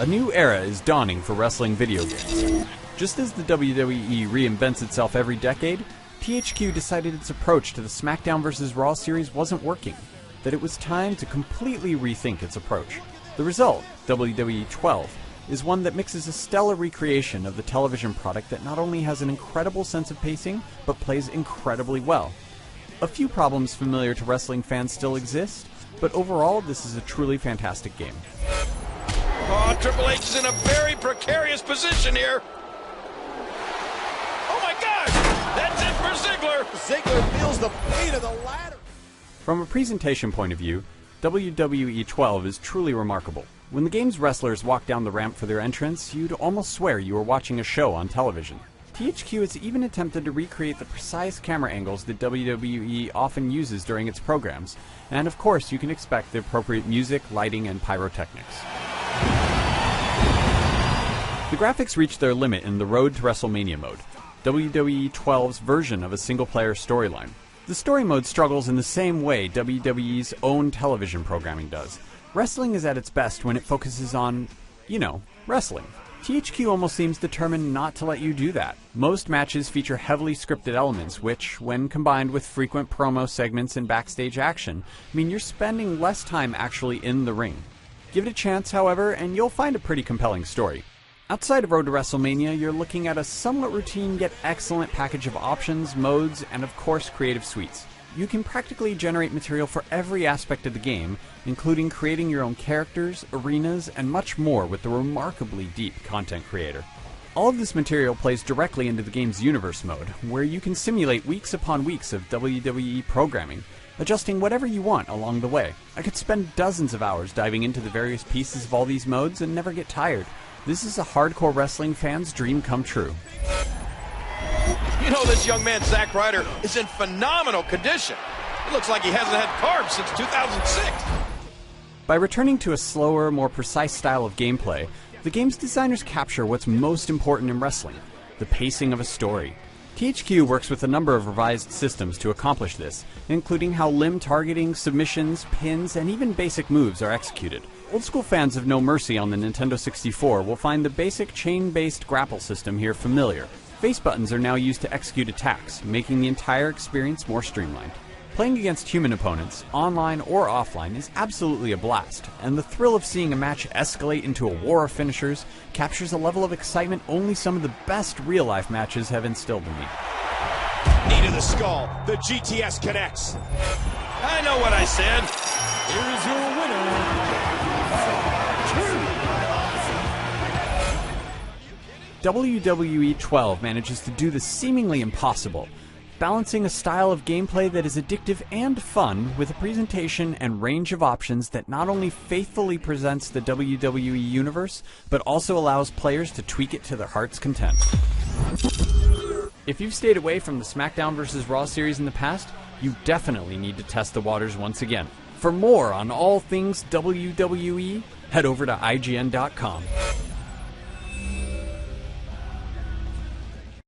A new era is dawning for wrestling video games. Just as the WWE reinvents itself every decade, THQ decided its approach to the SmackDown vs. Raw series wasn't working, that it was time to completely rethink its approach. The result, WWE 12, is one that mixes a stellar recreation of the television product that not only has an incredible sense of pacing, but plays incredibly well. A few problems familiar to wrestling fans still exist, but overall this is a truly fantastic game. Oh, Triple H is in a very precarious position here. Oh my gosh! That's it for Ziggler! Ziggler feels the weight of the ladder. From a presentation point of view, WWE 12 is truly remarkable. When the game's wrestlers walk down the ramp for their entrance, you'd almost swear you were watching a show on television. THQ has even attempted to recreate the precise camera angles that WWE often uses during its programs, and of course you can expect the appropriate music, lighting, and pyrotechnics. The graphics reach their limit in the Road to WrestleMania mode, WWE 12's version of a single-player storyline. The story mode struggles in the same way WWE's own television programming does. Wrestling is at its best when it focuses on, wrestling. THQ almost seems determined not to let you do that. Most matches feature heavily scripted elements which, when combined with frequent promo segments and backstage action, mean you're spending less time actually in the ring. Give it a chance, however, and you'll find a pretty compelling story. Outside of Road to WrestleMania, you're looking at a somewhat routine yet excellent package of options, modes, and of course creative suites. You can practically generate material for every aspect of the game, including creating your own characters, arenas, and much more with the remarkably deep content creator. All of this material plays directly into the game's universe mode, where you can simulate weeks upon weeks of WWE programming, adjusting whatever you want along the way. I could spend dozens of hours diving into the various pieces of all these modes and never get tired. This is a hardcore wrestling fan's dream come true. You know, this young man, Zack Ryder, is in phenomenal condition. It looks like he hasn't had carbs since 2006. By returning to a slower, more precise style of gameplay, the game's designers capture what's most important in wrestling, the pacing of a story. THQ works with a number of revised systems to accomplish this, including how limb targeting, submissions, pins, and even basic moves are executed. Old school fans of No Mercy on the Nintendo 64 will find the basic chain-based grapple system here familiar. Face buttons are now used to execute attacks, making the entire experience more streamlined. Playing against human opponents, online or offline, is absolutely a blast, and the thrill of seeing a match escalate into a war of finishers captures a level of excitement only some of the best real-life matches have instilled in me. Knee to the skull, the GTS connects. I know what I said. Here is your winner. WWE 12 manages to do the seemingly impossible, balancing a style of gameplay that is addictive and fun with a presentation and range of options that not only faithfully presents the WWE universe, but also allows players to tweak it to their heart's content. If you've stayed away from the SmackDown vs. Raw series in the past, you definitely need to test the waters once again. For more on all things WWE, head over to IGN.com.